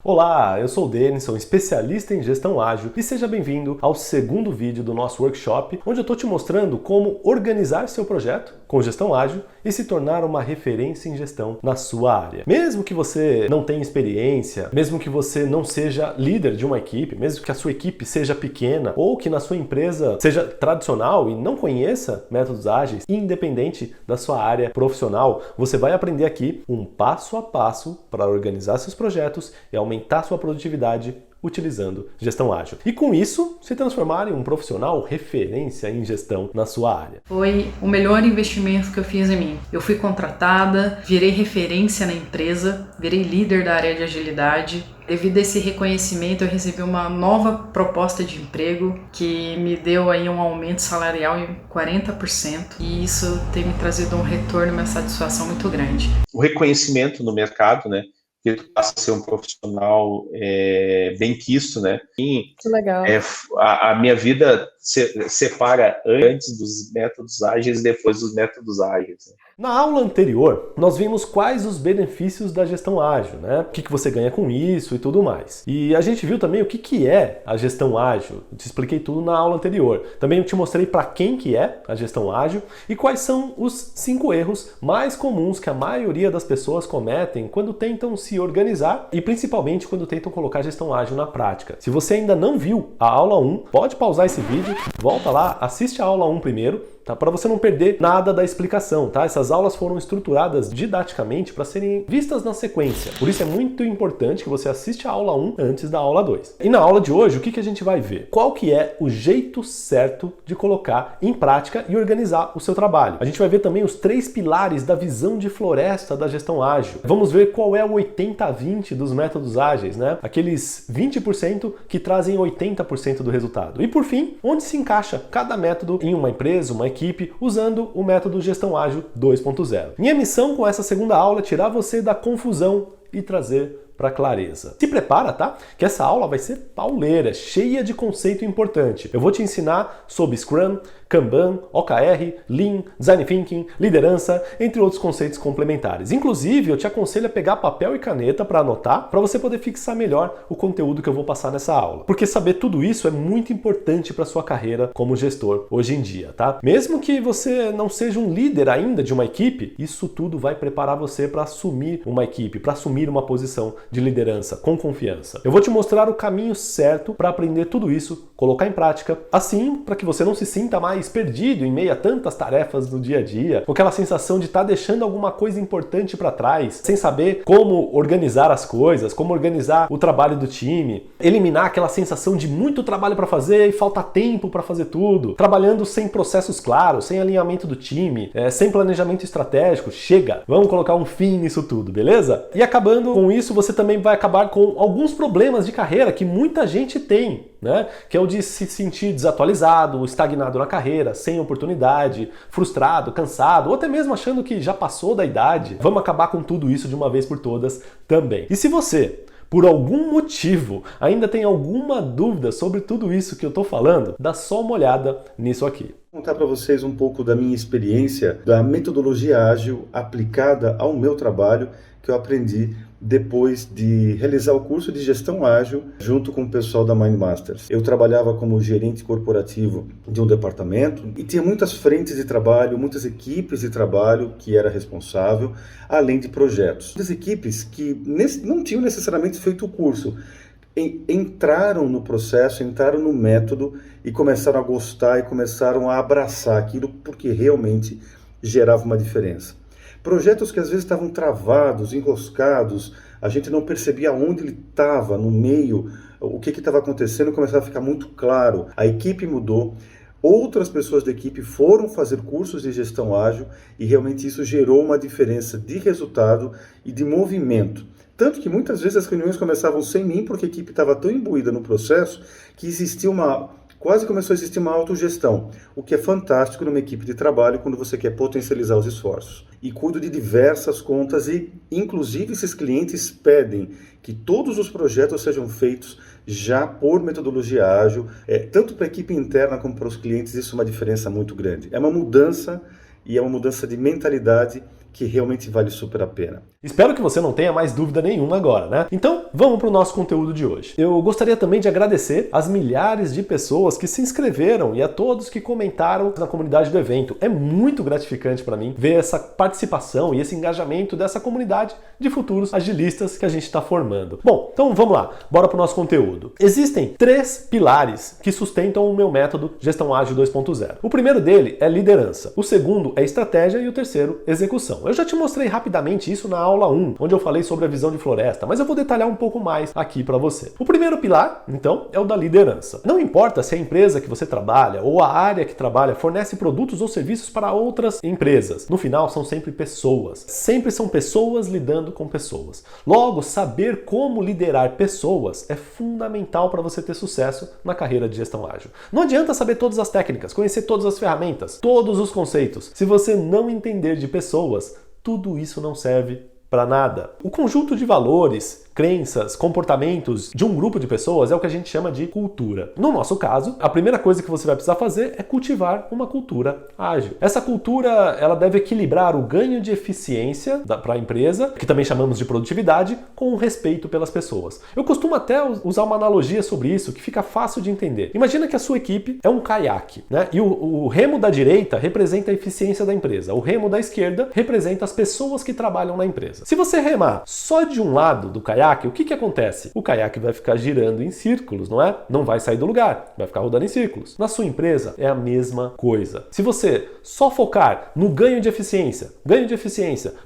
Olá, eu sou o Denison, especialista em gestão ágil, e seja bem-vindo ao segundo vídeo do nosso workshop, onde eu estou te mostrando como organizar seu projeto com gestão ágil e se tornar uma referência em gestão na sua área. Mesmo que você não tenha experiência, mesmo que você não seja líder de uma equipe, mesmo que a sua equipe seja pequena ou que na sua empresa seja tradicional e não conheça métodos ágeis, independente da sua área profissional, você vai aprender aqui um passo a passo para organizar seus projetos e aumentar sua produtividade utilizando gestão ágil. E com isso, se transformar em um profissional referência em gestão na sua área. Foi o melhor investimento que eu fiz em mim. Eu fui contratada, virei referência na empresa, virei líder da área de agilidade. Devido a esse reconhecimento, eu recebi uma nova proposta de emprego que me deu aí um aumento salarial em 40%. E isso tem me trazido um retorno, uma satisfação muito grande. O reconhecimento no mercado, né? Que tu passa a ser um profissional bem quisto, né? E, que legal. A minha vida separa antes dos métodos ágeis e depois dos métodos ágeis. Né? Na aula anterior, nós vimos quais os benefícios da gestão ágil, né? O que você ganha com isso e tudo mais. E a gente viu também o que é a gestão ágil. Eu te expliquei tudo na aula anterior. Também eu te mostrei para quem que é a gestão ágil e quais são os 5 erros mais comuns que a maioria das pessoas cometem quando tentam se organizar e principalmente quando tentam colocar gestão ágil na prática. Se você ainda não viu a aula 1, pode pausar esse vídeo, volta lá, assiste a aula 1 primeiro, tá? Para você não perder nada da explicação, tá? Essas aulas foram estruturadas didaticamente para serem vistas na sequência. Por isso é muito importante que você assista a aula 1 antes da aula 2. E na aula de hoje, o que a gente vai ver? Qual que é o jeito certo de colocar em prática e organizar o seu trabalho? A gente vai ver também os 3 pilares da visão de floresta da gestão ágil. Vamos ver qual é o 80-20 dos métodos ágeis, né? Aqueles 20% que trazem 80% do resultado. E por fim, onde se encaixa cada método em uma empresa, uma equipe, usando o método Gestão Ágil 2.0. Minha missão com essa segunda aula é tirar você da confusão e trazer para clareza. Se prepara, tá? Que essa aula vai ser pauleira, cheia de conceito importante. Eu vou te ensinar sobre Scrum, Kanban, OKR, Lean, Design Thinking, liderança, entre outros conceitos complementares. Inclusive, eu te aconselho a pegar papel e caneta para anotar, para você poder fixar melhor o conteúdo que eu vou passar nessa aula. Porque saber tudo isso é muito importante para sua carreira como gestor hoje em dia, tá? Mesmo que você não seja um líder ainda de uma equipe, isso tudo vai preparar você para assumir uma equipe, para assumir uma posição de liderança com confiança. Eu vou te mostrar o caminho certo para aprender tudo isso, colocar em prática, assim para que você não se sinta mais perdido em meio a tantas tarefas do dia a dia, com aquela sensação de estar deixando alguma coisa importante para trás, sem saber como organizar as coisas, como organizar o trabalho do time, eliminar aquela sensação de muito trabalho para fazer e falta tempo para fazer tudo, trabalhando sem processos claros, sem alinhamento do time, sem planejamento estratégico. Chega! Vamos colocar um fim nisso tudo, beleza? E acabando com isso, você também vai acabar com alguns problemas de carreira que muita gente tem, né? Que é o de se sentir desatualizado, estagnado na carreira, sem oportunidade, frustrado, cansado, ou até mesmo achando que já passou da idade. Vamos acabar com tudo isso de uma vez por todas também. E se você, por algum motivo, ainda tem alguma dúvida sobre tudo isso que eu tô falando, dá só uma olhada nisso aqui. Vou contar para vocês um pouco da minha experiência da metodologia ágil aplicada ao meu trabalho que eu aprendi depois de realizar o curso de gestão ágil junto com o pessoal da MindMasters. Eu trabalhava como gerente corporativo de um departamento e tinha muitas frentes de trabalho, muitas equipes de trabalho que era responsável, além de projetos. Muitas equipes que não tinham necessariamente feito o curso, entraram no processo, entraram no método e começaram a gostar e começaram a abraçar aquilo porque realmente gerava uma diferença. Projetos que às vezes estavam travados, enroscados, a gente não percebia onde ele estava, no meio, o que estava acontecendo, começava a ficar muito claro. A equipe mudou, outras pessoas da equipe foram fazer cursos de gestão ágil e realmente isso gerou uma diferença de resultado e de movimento. Tanto que muitas vezes as reuniões começavam sem mim porque a equipe estava tão imbuída no processo que quase começou a existir uma autogestão, o que é fantástico numa equipe de trabalho quando você quer potencializar os esforços. E cuido de diversas contas e, inclusive, esses clientes pedem que todos os projetos sejam feitos já por metodologia ágil, tanto para a equipe interna como para os clientes, isso é uma diferença muito grande. É uma mudança e é uma mudança de mentalidade que realmente vale super a pena. Espero que você não tenha mais dúvida nenhuma agora, né? Então, vamos para o nosso conteúdo de hoje. Eu gostaria também de agradecer às milhares de pessoas que se inscreveram e a todos que comentaram na comunidade do evento. É muito gratificante para mim ver essa participação e esse engajamento dessa comunidade de futuros agilistas que a gente está formando. Bom, então vamos lá, bora para o nosso conteúdo. Existem 3 pilares que sustentam o meu método Gestão Ágil 2.0. O primeiro dele é liderança, o segundo é estratégia e o terceiro, execução. Eu já te mostrei rapidamente isso na aula 1, onde eu falei sobre a visão de floresta, mas eu vou detalhar um pouco mais aqui para você. O primeiro pilar, então, é o da liderança. Não importa se a empresa que você trabalha ou a área que trabalha fornece produtos ou serviços para outras empresas. No final, são sempre pessoas. Sempre são pessoas lidando com pessoas. Logo, saber como liderar pessoas é fundamental para você ter sucesso na carreira de gestão ágil. Não adianta saber todas as técnicas, conhecer todas as ferramentas, todos os conceitos. Se você não entender de pessoas, tudo isso não serve para nada. O conjunto de valores, crenças, comportamentos de um grupo de pessoas é o que a gente chama de cultura. No nosso caso, a primeira coisa que você vai precisar fazer é cultivar uma cultura ágil. Essa cultura, ela deve equilibrar o ganho de eficiência para a empresa, que também chamamos de produtividade, com o respeito pelas pessoas. Eu costumo até usar uma analogia sobre isso que fica fácil de entender. Imagina que a sua equipe é um caiaque, né? E o remo da direita representa a eficiência da empresa. O remo da esquerda representa as pessoas que trabalham na empresa. Se você remar só de um lado do caiaque, o que acontece? O caiaque vai ficar girando em círculos, não é? Não vai sair do lugar, vai ficar rodando em círculos. Na sua empresa é a mesma coisa. Se você só focar no ganho de eficiência,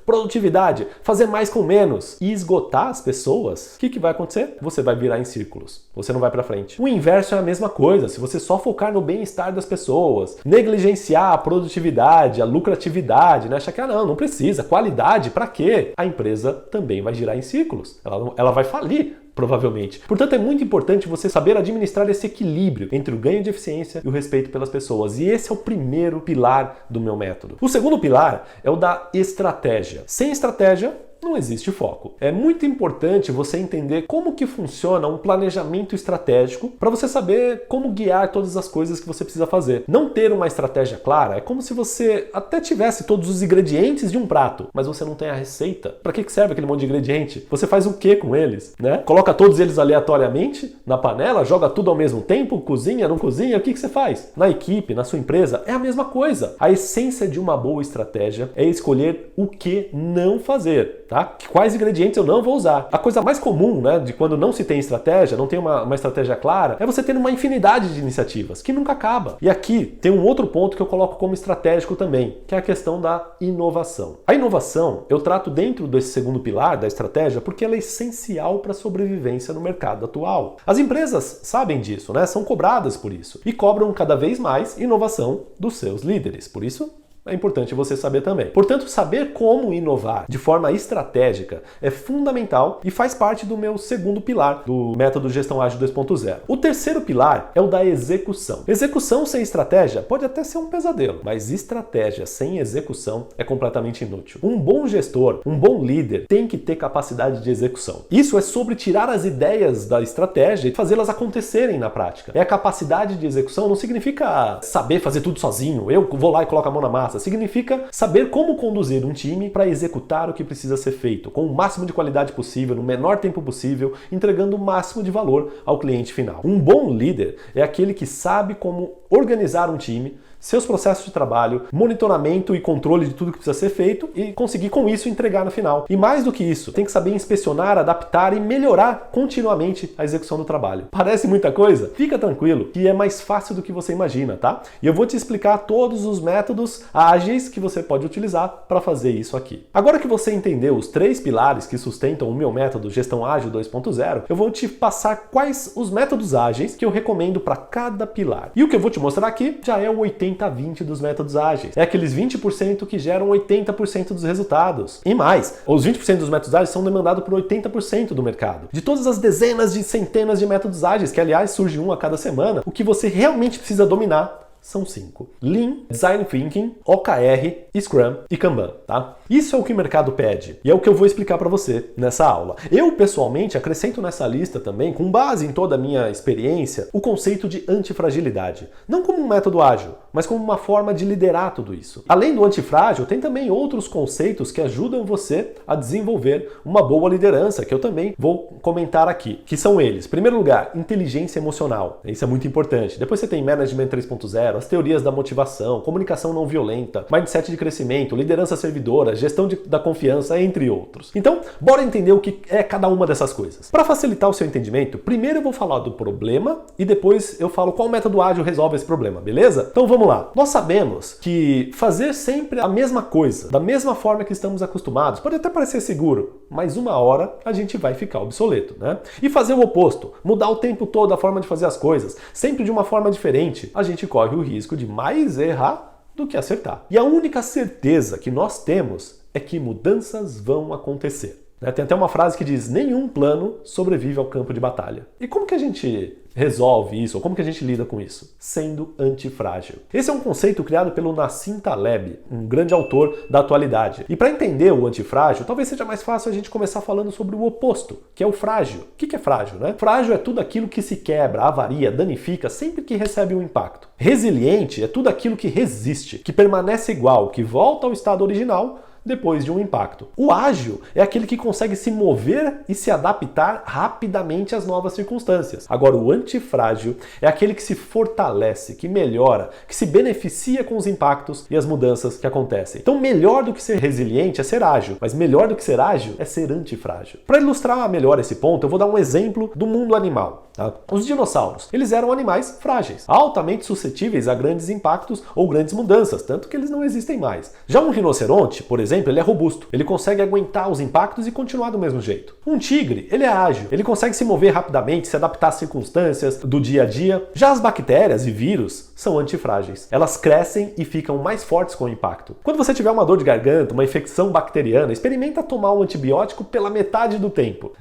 produtividade, fazer mais com menos e esgotar as pessoas, o que vai acontecer? Você vai virar em círculos. Você não vai para frente. O inverso é a mesma coisa. Se você só focar no bem-estar das pessoas, negligenciar a produtividade, a lucratividade, né? Achar que não precisa, qualidade, para quê? A empresa também vai girar em círculos. Ela vai falir, provavelmente. Portanto, é muito importante você saber administrar esse equilíbrio entre o ganho de eficiência e o respeito pelas pessoas. E esse é o primeiro pilar do meu método. O segundo pilar é o da estratégia. Sem estratégia, não existe foco. É muito importante você entender como que funciona um planejamento estratégico para você saber como guiar todas as coisas que você precisa fazer. Não ter uma estratégia clara é como se você até tivesse todos os ingredientes de um prato, mas você não tem a receita. Para que serve aquele monte de ingrediente? Você faz o que com eles, né? Coloca todos eles aleatoriamente na panela, joga tudo ao mesmo tempo, cozinha, não cozinha, o que você faz? Na equipe, na sua empresa, é a mesma coisa. A essência de uma boa estratégia é escolher o que não fazer. Tá? Quais ingredientes eu não vou usar. A coisa mais comum, né, de quando não se tem estratégia, não tem uma estratégia clara, é você ter uma infinidade de iniciativas, que nunca acaba. E aqui tem um outro ponto que eu coloco como estratégico também, que é a questão da inovação. A inovação eu trato dentro desse segundo pilar da estratégia porque ela é essencial para a sobrevivência no mercado atual. As empresas sabem disso, né? São cobradas por isso e cobram cada vez mais inovação dos seus líderes. Por isso, é importante você saber também. Portanto, saber como inovar de forma estratégica é fundamental e faz parte do meu segundo pilar do método Gestão Ágil 2.0. O terceiro pilar é o da execução. Execução sem estratégia pode até ser um pesadelo, mas estratégia sem execução é completamente inútil. Um bom gestor, um bom líder tem que ter capacidade de execução. Isso é sobre tirar as ideias da estratégia e fazê-las acontecerem na prática. A capacidade de execução não significa saber fazer tudo sozinho, eu vou lá e coloco a mão na massa. Significa saber como conduzir um time para executar o que precisa ser feito, com o máximo de qualidade possível, no menor tempo possível, entregando o máximo de valor ao cliente final. Um bom líder é aquele que sabe como organizar um time, seus processos de trabalho, monitoramento e controle de tudo que precisa ser feito e conseguir com isso entregar no final. E mais do que isso, tem que saber inspecionar, adaptar e melhorar continuamente a execução do trabalho. Parece muita coisa? Fica tranquilo, que é mais fácil do que você imagina, tá? E eu vou te explicar todos os métodos ágeis que você pode utilizar para fazer isso aqui. Agora que você entendeu os 3 pilares que sustentam o meu método Gestão Ágil 2.0, eu vou te passar quais os métodos ágeis que eu recomendo para cada pilar. E o que eu vou te mostrar aqui já é o 80-20 dos métodos ágeis. É aqueles 20% que geram 80% dos resultados. E mais, os 20% dos métodos ágeis são demandados por 80% do mercado. De todas as dezenas de centenas de métodos ágeis, que aliás surge um a cada semana, o que você realmente precisa dominar São 5. Lean, Design Thinking, OKR, Scrum e Kanban, tá? Isso é o que o mercado pede e é o que eu vou explicar para você nessa aula. Eu, pessoalmente, acrescento nessa lista também, com base em toda a minha experiência, o conceito de antifragilidade. Não como um método ágil, mas como uma forma de liderar tudo isso. Além do antifrágil, tem também outros conceitos que ajudam você a desenvolver uma boa liderança, que eu também vou comentar aqui, que são eles. Em primeiro lugar, inteligência emocional. Isso é muito importante. Depois você tem Management 3.0, as teorias da motivação, comunicação não violenta, mindset de crescimento, liderança servidora, gestão da confiança, entre outros. Então, bora entender o que é cada uma dessas coisas. Para facilitar o seu entendimento, primeiro eu vou falar do problema e depois eu falo qual método ágil resolve esse problema, beleza? Então vamos lá. Nós sabemos que fazer sempre a mesma coisa, da mesma forma que estamos acostumados, pode até parecer seguro, mas uma hora a gente vai ficar obsoleto, né? E fazer o oposto, mudar o tempo todo a forma de fazer as coisas, sempre de uma forma diferente, a gente corre o risco de mais errar do que acertar. E a única certeza que nós temos é que mudanças vão acontecer. Tem até uma frase que diz: nenhum plano sobrevive ao campo de batalha. E como que a gente resolve isso? Ou como que a gente lida com isso? Sendo antifrágil. Esse é um conceito criado pelo Nassim Taleb, um grande autor da atualidade. E para entender o antifrágil, talvez seja mais fácil a gente começar falando sobre o oposto, que é o frágil. O que é frágil, né? Frágil é tudo aquilo que se quebra, avaria, danifica sempre que recebe um impacto. Resiliente é tudo aquilo que resiste, que permanece igual, que volta ao estado original depois de um impacto. O ágil é aquele que consegue se mover e se adaptar rapidamente às novas circunstâncias. Agora, o antifrágil é aquele que se fortalece, que melhora, que se beneficia com os impactos e as mudanças que acontecem. Então, melhor do que ser resiliente é ser ágil, mas melhor do que ser ágil é ser antifrágil. Para ilustrar melhor esse ponto, eu vou dar um exemplo do mundo animal. Tá? Os dinossauros, eles eram animais frágeis, altamente suscetíveis a grandes impactos ou grandes mudanças, tanto que eles não existem mais. Já um rinoceronte, por exemplo, ele é robusto, ele consegue aguentar os impactos e continuar do mesmo jeito. Um tigre, ele é ágil, ele consegue se mover rapidamente, se adaptar às circunstâncias do dia a dia. Já as bactérias e vírus são antifrágeis. Elas crescem e ficam mais fortes com o impacto. Quando você tiver uma dor de garganta, uma infecção bacteriana, experimenta tomar um antibiótico pela metade do tempo.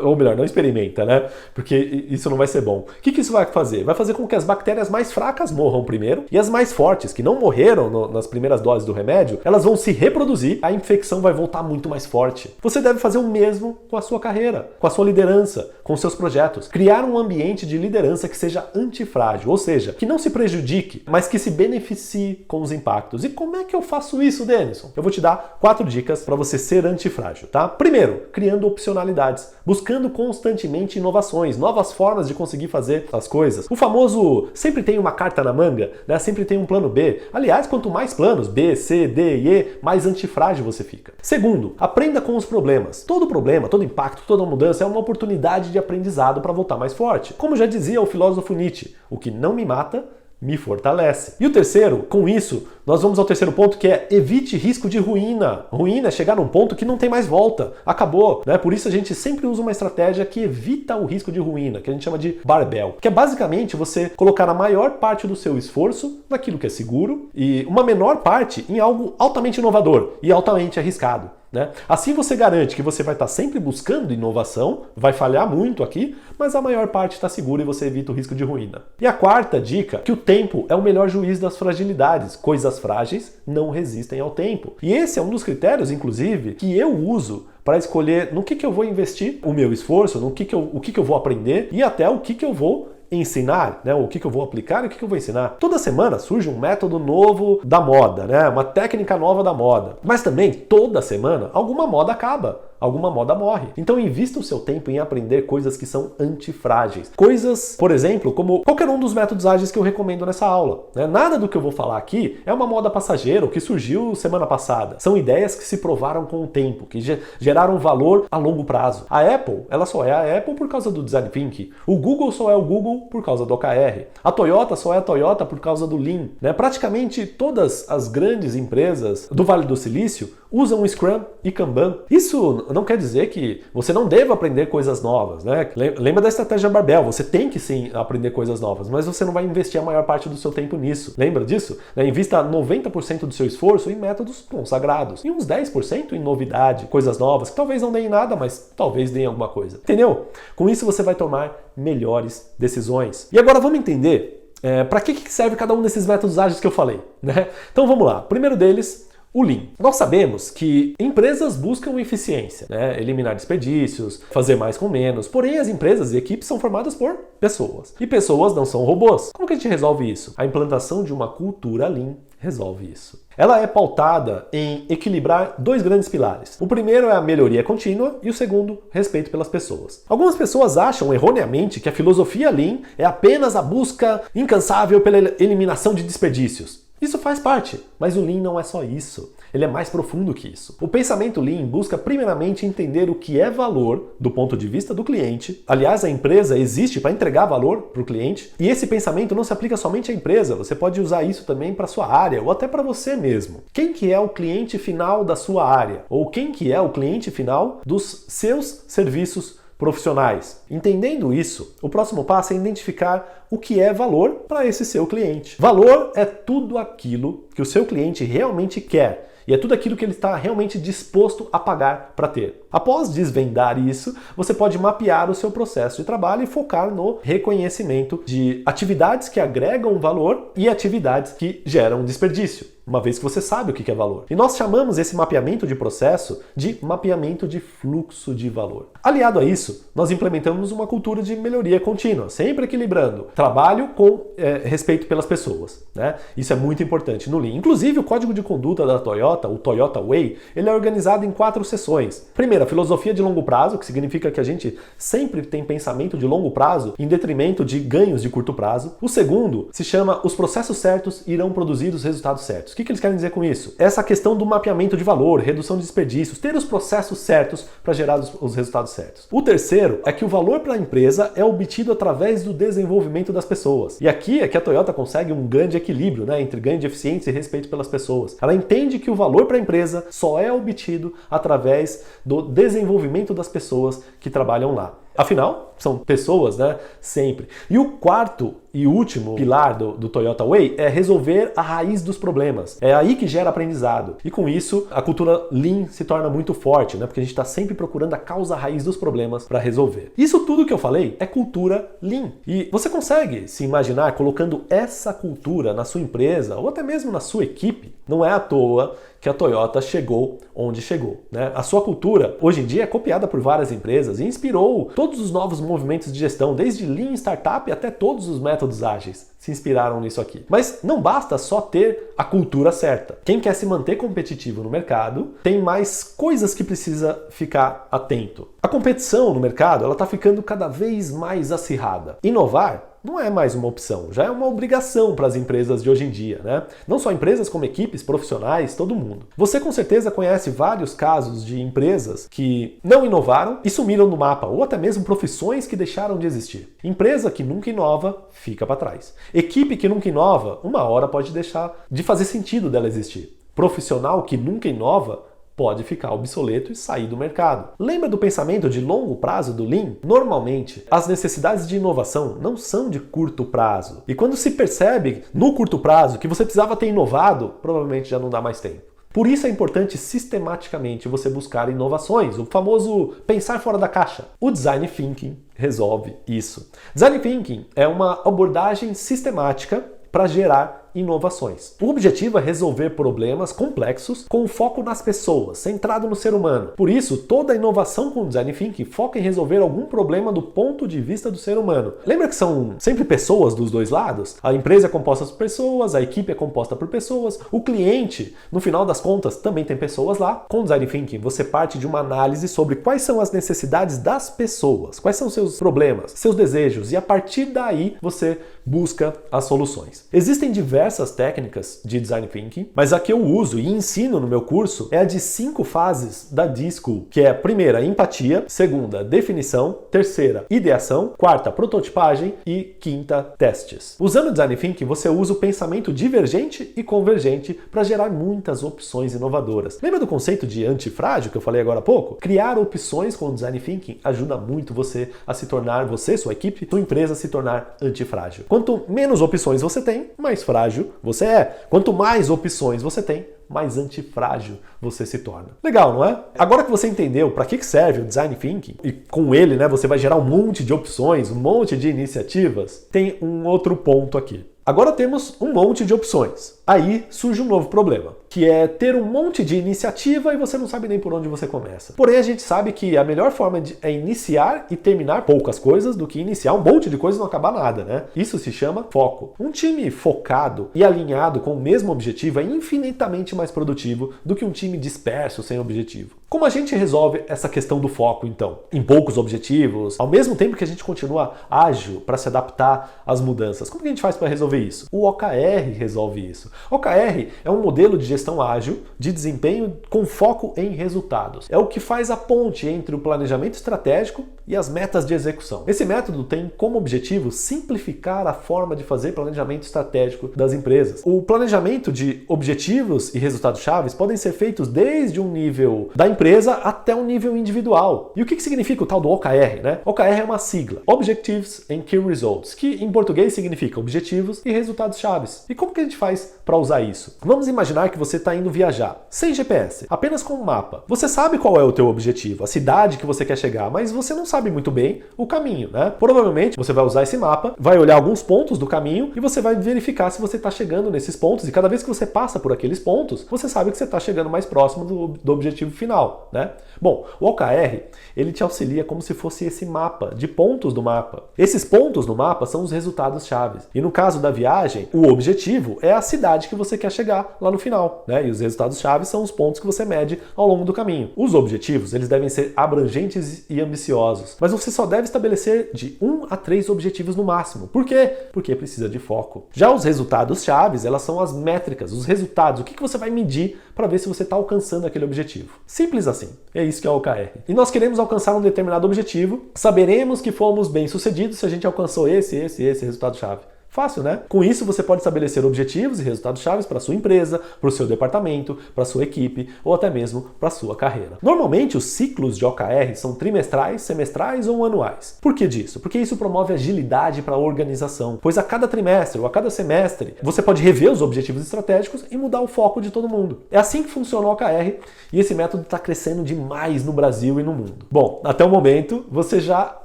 Ou melhor, não experimenta, né? Porque isso não vai ser bom. O que isso vai fazer? Vai fazer com que as bactérias mais fracas morram primeiro e as mais fortes, que não morreram nas primeiras doses do remédio, elas vão se reproduzir, a infecção vai voltar muito mais forte. Você deve fazer o mesmo com a sua carreira, com a sua liderança, com seus projetos. Criar um ambiente de liderança que seja antifrágil, ou seja, que não se prejudique, mas que se beneficie com os impactos. E como é que eu faço isso, Denison? Eu vou te dar 4 dicas para você ser antifrágil, tá? Primeiro, criando opcionalidades, buscando constantemente inovações, novas formas de conseguir fazer as coisas. O famoso sempre tem uma carta na manga, né? Sempre tem um plano B. Aliás, quanto mais planos, B, C, D e E, mais antifrágil você fica. Segundo, aprenda com os problemas. Todo problema, todo impacto, toda mudança é uma oportunidade de aprendizado para voltar mais forte. Como já dizia o filósofo Nietzsche, o que não me mata, me fortalece. E o terceiro, com isso, nós vamos ao terceiro ponto, que é evite risco de ruína. Ruína é chegar num ponto que não tem mais volta. Acabou, né? Por isso a gente sempre usa uma estratégia que evita o risco de ruína, que a gente chama de barbell, que é basicamente você colocar a maior parte do seu esforço naquilo que é seguro e uma menor parte em algo altamente inovador e altamente arriscado. Né? Assim você garante que você vai estar sempre buscando inovação, vai falhar muito aqui, mas a maior parte está segura e você evita o risco de ruína. E a quarta dica, que o tempo é o melhor juiz das fragilidades. Coisas frágeis não resistem ao tempo. E esse é um dos critérios, inclusive, que eu uso para escolher no que eu vou investir o meu esforço, o que eu vou aprender e até o que eu vou ensinar, né? O que eu vou aplicar e o que eu vou ensinar. Toda semana surge um método novo da moda, né? Uma técnica nova da moda. Mas também, toda semana, alguma moda acaba. Alguma moda morre. Então invista o seu tempo em aprender coisas que são antifrágeis. Coisas, por exemplo, como qualquer um dos métodos ágeis que eu recomendo nessa aula. Né? Nada do que eu vou falar aqui é uma moda passageira, que surgiu semana passada. São ideias que se provaram com o tempo, que geraram valor a longo prazo. A Apple, ela só é a Apple por causa do Design Thinking. O Google só é o Google por causa do OKR. A Toyota só é a Toyota por causa do Lean. Né? Praticamente todas as grandes empresas do Vale do Silício usam Scrum e Kanban. Isso não quer dizer que você não deva aprender coisas novas, né? Lembra da estratégia Barbell, você tem que sim aprender coisas novas, mas você não vai investir a maior parte do seu tempo nisso. Lembra disso? Invista 90% do seu esforço em métodos consagrados e uns 10% em novidade, coisas novas, que talvez não deem nada, mas talvez deem alguma coisa. Entendeu? Com isso você vai tomar melhores decisões. E agora vamos entender Para que serve cada um desses métodos ágeis que eu falei, né? Então vamos lá. O primeiro deles, o Lean. Nós sabemos que empresas buscam eficiência, né? Eliminar desperdícios, fazer mais com menos. Porém, as empresas e equipes são formadas por pessoas. E pessoas não são robôs. Como que a gente resolve isso? A implantação de uma cultura Lean resolve isso. Ela é pautada em equilibrar dois grandes pilares. O primeiro é a melhoria contínua e o segundo, respeito pelas pessoas. Algumas pessoas acham erroneamente que a filosofia Lean é apenas a busca incansável pela eliminação de desperdícios. Isso faz parte, mas o Lean não é só isso. Ele é mais profundo que isso. O pensamento Lean busca primeiramente entender o que é valor do ponto de vista do cliente. Aliás, a empresa existe para entregar valor para o cliente. E esse pensamento não se aplica somente à empresa. Você pode usar isso também para a sua área ou até para você mesmo. Quem que é o cliente final da sua área? Ou quem que é o cliente final dos seus serviços profissionais. Entendendo isso, o próximo passo é identificar o que é valor para esse seu cliente. Valor é tudo aquilo que o seu cliente realmente quer. E é tudo aquilo que ele está realmente disposto a pagar para ter. Após desvendar isso, você pode mapear o seu processo de trabalho e focar no reconhecimento de atividades que agregam valor e atividades que geram desperdício, uma vez que você sabe o que é valor. E nós chamamos esse mapeamento de processo de mapeamento de fluxo de valor. Aliado a isso, nós implementamos uma cultura de melhoria contínua, sempre equilibrando trabalho com respeito pelas pessoas, né? Isso é muito importante no Lean. Inclusive, o código de conduta da Toyota, o Toyota Way, ele é organizado em 4 seções. Primeiro, a filosofia de longo prazo, que significa que a gente sempre tem pensamento de longo prazo em detrimento de ganhos de curto prazo. O segundo se chama os processos certos irão produzir os resultados certos. O que eles querem dizer com isso? Essa questão do mapeamento de valor, redução de desperdícios, ter os processos certos para gerar os resultados certos. O terceiro é que o valor para a empresa é obtido através do desenvolvimento das pessoas. E aqui é que a Toyota consegue um grande equilíbrio, né, entre ganho de eficiência e respeito pelas pessoas. Ela entende que o valor para a empresa só é obtido através do desenvolvimento das pessoas que trabalham lá. Afinal, são pessoas, né? Sempre. E o quarto e último pilar do Toyota Way é resolver a raiz dos problemas. É aí que gera aprendizado. E com isso, a cultura Lean se torna muito forte, né? Porque a gente está sempre procurando a causa raiz dos problemas para resolver. Isso tudo que eu falei é cultura Lean. E você consegue se imaginar colocando essa cultura na sua empresa ou até mesmo na sua equipe? Não é à toa que a Toyota chegou onde chegou, né? A sua cultura, hoje em dia, é copiada por várias empresas e inspirou todos os novos movimentos de gestão, desde Lean Startup até todos os métodos ágeis. Se inspiraram nisso aqui. Mas não basta só ter a cultura certa. Quem quer se manter competitivo no mercado tem mais coisas que precisa ficar atento. A competição no mercado, ela está ficando cada vez mais acirrada. Inovar não é mais uma opção, já é uma obrigação para as empresas de hoje em dia, né? Não só empresas, como equipes, profissionais, todo mundo. Você com certeza conhece vários casos de empresas que não inovaram e sumiram no mapa, ou até mesmo profissões que deixaram de existir. Empresa que nunca inova, fica para trás. Equipe que nunca inova, uma hora pode deixar de fazer sentido dela existir. Profissional que nunca inova, pode ficar obsoleto e sair do mercado. Lembra do pensamento de longo prazo do Lean? Normalmente, as necessidades de inovação não são de curto prazo. E quando se percebe no curto prazo que você precisava ter inovado, provavelmente já não dá mais tempo. Por isso é importante sistematicamente você buscar inovações, o famoso pensar fora da caixa. O Design Thinking resolve isso. Design Thinking é uma abordagem sistemática para gerar inovações. O objetivo é resolver problemas complexos com foco nas pessoas, centrado no ser humano. Por isso, toda inovação com Design Thinking foca em resolver algum problema do ponto de vista do ser humano. Lembra que são sempre pessoas dos dois lados? A empresa é composta por pessoas, a equipe é composta por pessoas, o cliente, no final das contas, também tem pessoas lá. Com Design Thinking, você parte de uma análise sobre quais são as necessidades das pessoas, quais são seus problemas, seus desejos, e a partir daí você busca as soluções. Existem diversas técnicas de Design Thinking, mas a que eu uso e ensino no meu curso é a de 5 fases da D-School, que é a primeira, empatia, segunda, definição, terceira, ideação, quarta, prototipagem e quinta, testes. Usando o Design Thinking, você usa o pensamento divergente e convergente para gerar muitas opções inovadoras. Lembra do conceito de antifrágil que eu falei agora há pouco? Criar opções com o Design Thinking ajuda muito você a se tornar, sua equipe, sua empresa se tornar antifrágil. Quanto menos opções você tem, mais frágil você é. Quanto mais opções você tem, mais antifrágil você se torna. Legal, não é? Agora que você entendeu para que serve o Design Thinking, e com ele, né, você vai gerar um monte de opções, um monte de iniciativas, tem um outro ponto aqui. Agora temos um monte de opções. Aí surge um novo problema, que é ter um monte de iniciativa e você não sabe nem por onde você começa. Porém, a gente sabe que a melhor forma é iniciar e terminar poucas coisas do que iniciar um monte de coisas e não acabar nada, né? Isso se chama foco. Um time focado e alinhado com o mesmo objetivo é infinitamente mais produtivo do que um time disperso sem objetivo. Como a gente resolve essa questão do foco, então? Em poucos objetivos, ao mesmo tempo que a gente continua ágil para se adaptar às mudanças. Como que a gente faz para resolver isso? O OKR resolve isso. O OKR é um modelo de gestão ágil, de desempenho com foco em resultados. É o que faz a ponte entre o planejamento estratégico e as metas de execução. Esse método tem como objetivo simplificar a forma de fazer planejamento estratégico das empresas. O planejamento de objetivos e resultados-chave podem ser feitos desde um nível da empresa até um nível individual. E o que significa o tal do OKR, né? OKR é uma sigla, Objectives and Key Results, que em português significa objetivos e resultados-chave. E como que a gente faz para usar isso? Vamos imaginar que você está indo viajar, sem GPS, apenas com um mapa. Você sabe qual é o teu objetivo, a cidade que você quer chegar, mas você não sabe muito bem o caminho, né? Provavelmente você vai usar esse mapa, vai olhar alguns pontos do caminho e você vai verificar se você está chegando nesses pontos, e cada vez que você passa por aqueles pontos, você sabe que você está chegando mais próximo do objetivo final, né? Bom, o OKR, ele te auxilia como se fosse esse mapa, de pontos do mapa. Esses pontos no mapa são os resultados-chave. E no caso da viagem, o objetivo é a cidade que você quer chegar lá no final, né? E os resultados-chave são os pontos que você mede ao longo do caminho. Os objetivos, eles devem ser abrangentes e ambiciosos, mas você só deve estabelecer de 1 a 3 objetivos no máximo. Por quê? Porque precisa de foco. Já os resultados-chave, elas são as métricas, os resultados, o que você vai medir para ver se você está alcançando aquele objetivo. Simples assim. É isso que é o OKR. E nós queremos alcançar um determinado objetivo, saberemos que fomos bem-sucedidos se a gente alcançou esse resultado-chave. Fácil, né? Com isso, você pode estabelecer objetivos e resultados-chave para a sua empresa, para o seu departamento, para a sua equipe ou até mesmo para a sua carreira. Normalmente, os ciclos de OKR são trimestrais, semestrais ou anuais. Por que disso? Porque isso promove agilidade para a organização, pois a cada trimestre ou a cada semestre, você pode rever os objetivos estratégicos e mudar o foco de todo mundo. É assim que funciona o OKR e esse método está crescendo demais no Brasil e no mundo. Bom, até o momento, você já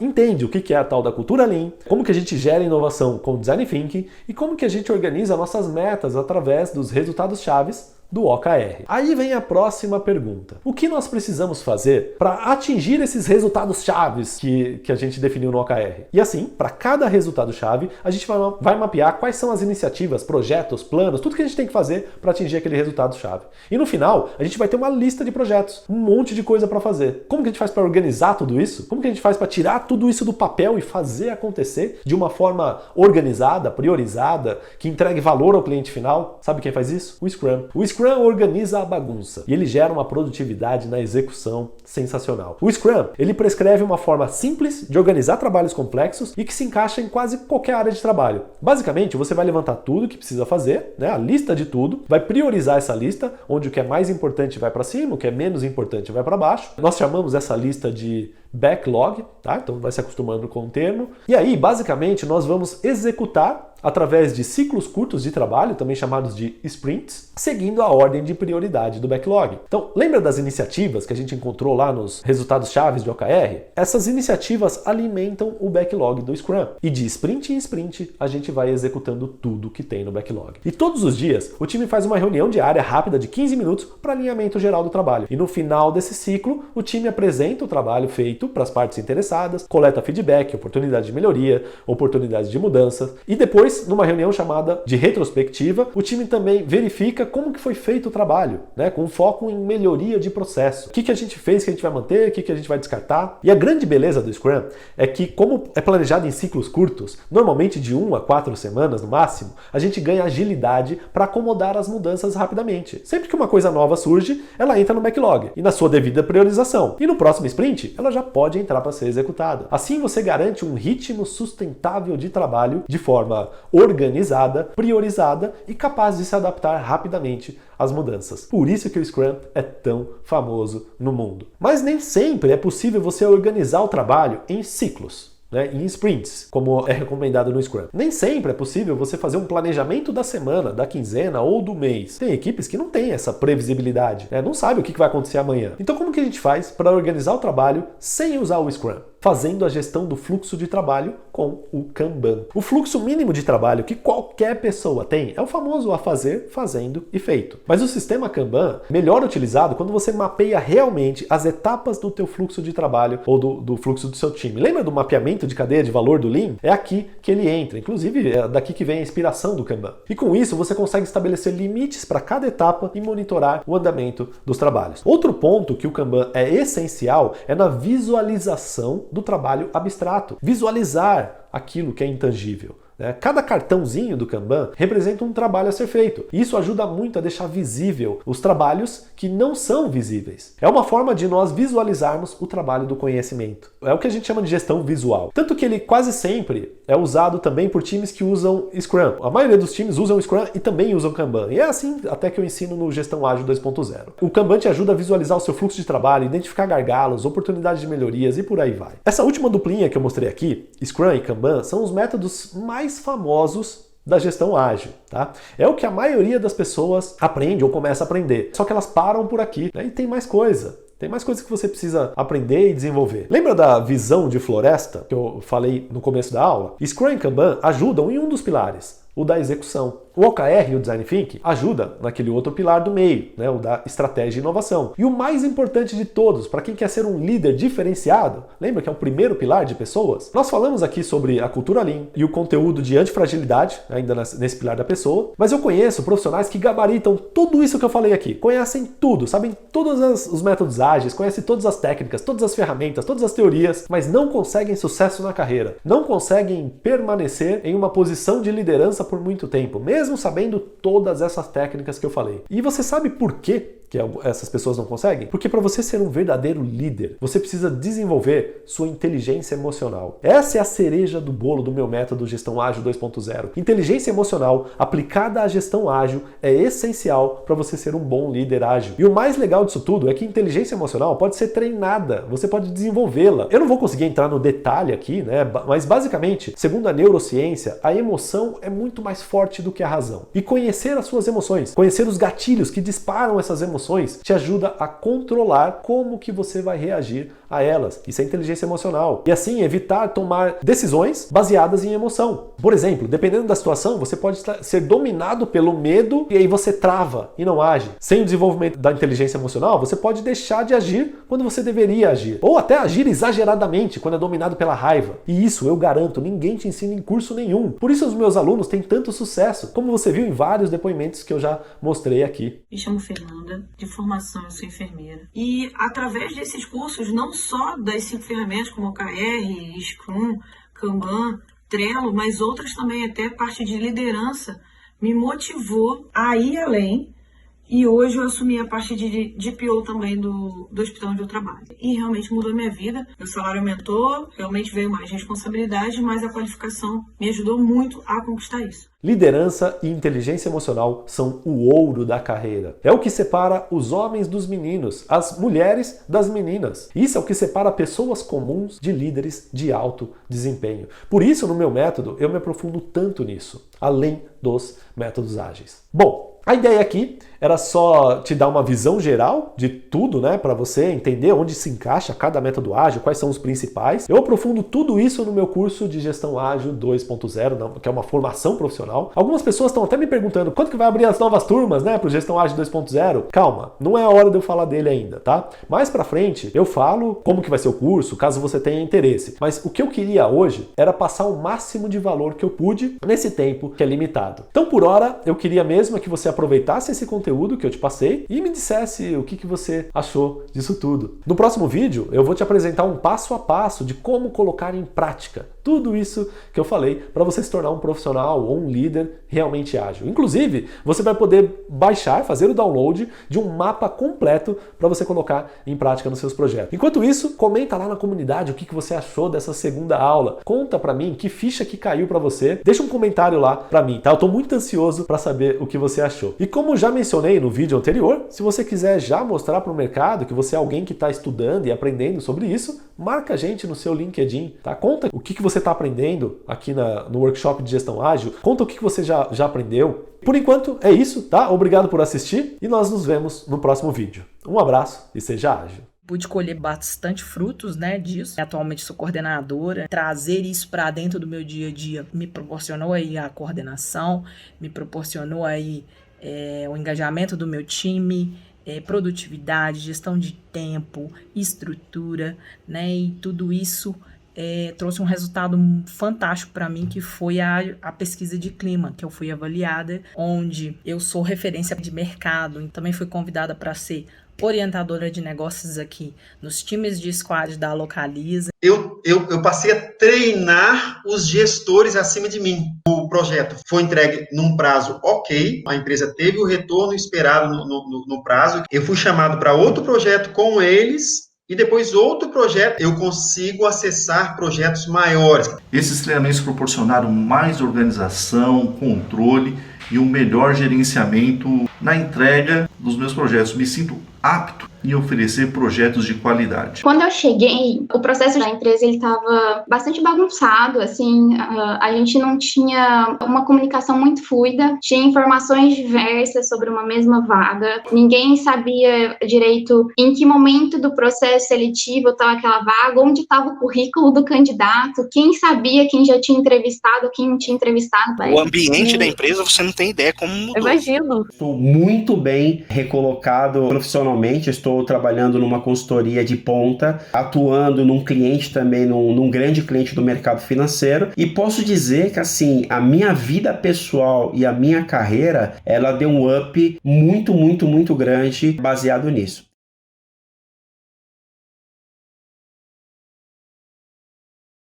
entende o que é a tal da cultura Lean, como que a gente gera inovação com design thinking e como que a gente organiza nossas metas através dos resultados-chaves do OKR. Aí vem a próxima pergunta. O que nós precisamos fazer para atingir esses resultados-chaves que a gente definiu no OKR? E assim, para cada resultado-chave, a gente vai mapear quais são as iniciativas, projetos, planos, tudo que a gente tem que fazer para atingir aquele resultado-chave. E no final, a gente vai ter uma lista de projetos, um monte de coisa para fazer. Como que a gente faz para organizar tudo isso? Como que a gente faz para tirar tudo isso do papel e fazer acontecer de uma forma organizada, priorizada, que entregue valor ao cliente final? Sabe quem faz isso? O Scrum. O Scrum organiza a bagunça e ele gera uma produtividade na execução sensacional. O Scrum, ele prescreve uma forma simples de organizar trabalhos complexos e que se encaixa em quase qualquer área de trabalho. Basicamente, você vai levantar tudo que precisa fazer, né, a lista de tudo, vai priorizar essa lista, onde o que é mais importante vai para cima, o que é menos importante vai para baixo. Nós chamamos essa lista de backlog, tá? Então vai se acostumando com o termo. E aí, basicamente, nós vamos executar através de ciclos curtos de trabalho, também chamados de sprints, seguindo a ordem de prioridade do backlog. Então, lembra das iniciativas que a gente encontrou lá nos resultados-chave de OKR? Essas iniciativas alimentam o backlog do Scrum. E de sprint em sprint, a gente vai executando tudo que tem no backlog. E todos os dias, o time faz uma reunião diária rápida de 15 minutos para alinhamento geral do trabalho. E no final desse ciclo, o time apresenta o trabalho feito para as partes interessadas, coleta feedback, oportunidades de melhoria, oportunidades de mudança. E depois, numa reunião chamada de retrospectiva, o time também verifica como que foi feito o trabalho, né, com foco em melhoria de processo. O que a gente fez que a gente vai manter, o que a gente vai descartar. E a grande beleza do Scrum é que, como é planejado em ciclos curtos, normalmente de 1 a 4 semanas no máximo, a gente ganha agilidade para acomodar as mudanças rapidamente. Sempre que uma coisa nova surge, ela entra no backlog e na sua devida priorização. E no próximo sprint, ela já pode entrar para ser executada. Assim você garante um ritmo sustentável de trabalho de forma organizada, priorizada e capaz de se adaptar rapidamente às mudanças. Por isso que o Scrum é tão famoso no mundo. Mas nem sempre é possível você organizar o trabalho em ciclos, né, em sprints, como é recomendado no Scrum. Nem sempre é possível você fazer um planejamento da semana, da quinzena ou do mês. Tem equipes que não têm essa previsibilidade, né, não sabe o que vai acontecer amanhã. Então como que a gente faz para organizar o trabalho sem usar o Scrum? fazendo a gestão do fluxo de trabalho com o Kanban. O fluxo mínimo de trabalho que qualquer pessoa tem é o famoso a fazer, fazendo e feito. Mas o sistema Kanban é melhor utilizado quando você mapeia realmente as etapas do teu fluxo de trabalho ou do fluxo do seu time. Lembra do mapeamento de cadeia de valor do Lean? É aqui que ele entra. Inclusive, é daqui que vem a inspiração do Kanban. E com isso, você consegue estabelecer limites para cada etapa e monitorar o andamento dos trabalhos. Outro ponto que o Kanban é essencial é na visualização do trabalho abstrato. Visualizar aquilo que é intangível. Cada cartãozinho do Kanban representa um trabalho a ser feito. Isso ajuda muito a deixar visível os trabalhos que não são visíveis. É uma forma de nós visualizarmos o trabalho do conhecimento. É o que a gente chama de gestão visual. Tanto que ele quase sempre é usado também por times que usam Scrum. A maioria dos times usam Scrum e também usam Kanban. E é assim até que eu ensino no Gestão Ágil 2.0. O Kanban te ajuda a visualizar o seu fluxo de trabalho, identificar gargalos, oportunidades de melhorias e por aí vai. Essa última duplinha que eu mostrei aqui, Scrum e Kanban, são os métodos mais famosos da gestão ágil, tá? É o que a maioria das pessoas aprende ou começa a aprender. Só que elas param por aqui, né? E tem mais coisa. Tem mais coisas que você precisa aprender e desenvolver. Lembra da visão de floresta que eu falei no começo da aula? Scrum e Kanban ajudam em um dos pilares, o da execução. O OKR e o Design Thinking ajuda naquele outro pilar do meio, né, o da estratégia e inovação. E o mais importante de todos, para quem quer ser um líder diferenciado, lembra que é o primeiro pilar de pessoas? Nós falamos aqui sobre a cultura Lean e o conteúdo de antifragilidade, ainda nesse pilar da pessoa, mas eu conheço profissionais que gabaritam tudo isso que eu falei aqui, conhecem tudo, sabem todos os métodos ágeis, conhecem todas as técnicas, todas as ferramentas, todas as teorias, mas não conseguem sucesso na carreira, não conseguem permanecer em uma posição de liderança por muito tempo, mesmo sabendo todas essas técnicas que eu falei. E você sabe por quê que essas pessoas não conseguem? Porque para você ser um verdadeiro líder, você precisa desenvolver sua inteligência emocional. Essa é a cereja do bolo do meu método Gestão Ágil 2.0. Inteligência emocional aplicada à gestão ágil é essencial para você ser um bom líder ágil. E o mais legal disso tudo é que inteligência emocional pode ser treinada, você pode desenvolvê-la. Eu não vou conseguir entrar no detalhe aqui, né? Mas basicamente, segundo a neurociência, a emoção é muito mais forte do que a razão. E conhecer as suas emoções, conhecer os gatilhos que disparam essas emoções, te ajuda a controlar como que você vai reagir a elas. Isso é inteligência emocional. E assim, evitar tomar decisões baseadas em emoção. Por exemplo, dependendo da situação, você pode ser dominado pelo medo e aí você trava e não age. Sem o desenvolvimento da inteligência emocional, você pode deixar de agir quando você deveria agir. Ou até agir exageradamente quando é dominado pela raiva. E isso, eu garanto, ninguém te ensina em curso nenhum. Por isso os meus alunos têm tanto sucesso, como você viu em vários depoimentos que eu já mostrei aqui. Me chamo Fernanda, de formação eu sou enfermeira. E através desses cursos, não só das 5 ferramentas como OKR, Scrum, Kanban, Trello, mas outras também, até parte de liderança, me motivou a ir além. E hoje eu assumi a parte de PO também do hospital onde eu trabalho. E realmente mudou a minha vida. Meu salário aumentou, realmente veio mais responsabilidade, mas a qualificação me ajudou muito a conquistar isso. Liderança e inteligência emocional são o ouro da carreira. É o que separa os homens dos meninos, as mulheres das meninas. Isso é o que separa pessoas comuns de líderes de alto desempenho. Por isso, no meu método, eu me aprofundo tanto nisso, além dos métodos ágeis. Bom, a ideia aqui era só te dar uma visão geral de tudo, né, para você entender onde se encaixa cada método ágil, quais são os principais. Eu aprofundo tudo isso no meu curso de Gestão Ágil 2.0, que é uma formação profissional. Algumas pessoas estão até me perguntando quando que vai abrir as novas turmas, né, para o Gestão Ágil 2.0. Calma, não é a hora de eu falar dele ainda, tá? Mais para frente eu falo como que vai ser o curso, caso você tenha interesse. Mas o que eu queria hoje era passar o máximo de valor que eu pude nesse tempo que é limitado. Então, por hora, eu queria mesmo que você aproveitasse esse conteúdo que eu te passei e me dissesse o que você achou disso tudo. No próximo vídeo, eu vou te apresentar um passo a passo de como colocar em prática tudo isso que eu falei para você se tornar um profissional ou um líder realmente ágil. Inclusive, você vai poder baixar, fazer o download de um mapa completo para você colocar em prática nos seus projetos. Enquanto isso, comenta lá na comunidade o que você achou dessa segunda aula. Conta para mim que ficha que caiu para você. Deixa um comentário lá para mim, tá? Eu tô muito ansioso para saber o que você achou. E como já mencionei no vídeo anterior, se você quiser já mostrar para o mercado que você é alguém que está estudando e aprendendo sobre isso, marca a gente no seu LinkedIn, tá? Conta o que você está aprendendo aqui no workshop de gestão ágil, conta o que você já aprendeu. Por enquanto é isso, tá? Obrigado por assistir e nós nos vemos no próximo vídeo. Um abraço e seja ágil! pude colher bastante frutos, né, disso. Atualmente sou coordenadora. Trazer isso para dentro do meu dia a dia me proporcionou aí a coordenação, me proporcionou aí o engajamento do meu time, produtividade, gestão de tempo, estrutura, né, e tudo isso trouxe um resultado fantástico para mim, que foi a pesquisa de clima, que eu fui avaliada, onde eu sou referência de mercado, e também fui convidada para ser orientadora de negócios aqui nos times de squad da Localiza. Eu passei a treinar os gestores acima de mim. O projeto foi entregue num prazo ok, a empresa teve o retorno esperado no prazo. Eu fui chamado para outro projeto com eles, e depois outro projeto, eu consigo acessar projetos maiores. Esses treinamentos proporcionaram mais organização, controle e um melhor gerenciamento na entrega dos meus projetos. Me sinto apto em oferecer projetos de qualidade. Quando eu cheguei, o processo da empresa ele estava bastante bagunçado, assim, a gente não tinha uma comunicação muito fluida, tinha informações diversas sobre uma mesma vaga, ninguém sabia direito em que momento do processo seletivo estava aquela vaga, onde estava o currículo do candidato, quem sabia, quem já tinha entrevistado, quem não tinha entrevistado. O ambiente da empresa, você não tem ideia como mudou. Imagino. Estou muito bem recolocado profissionalmente, estou trabalhando numa consultoria de ponta, atuando num cliente também, num grande cliente do mercado financeiro, e posso dizer que assim, a minha vida pessoal e a minha carreira, ela deu um up muito, muito, muito grande baseado nisso.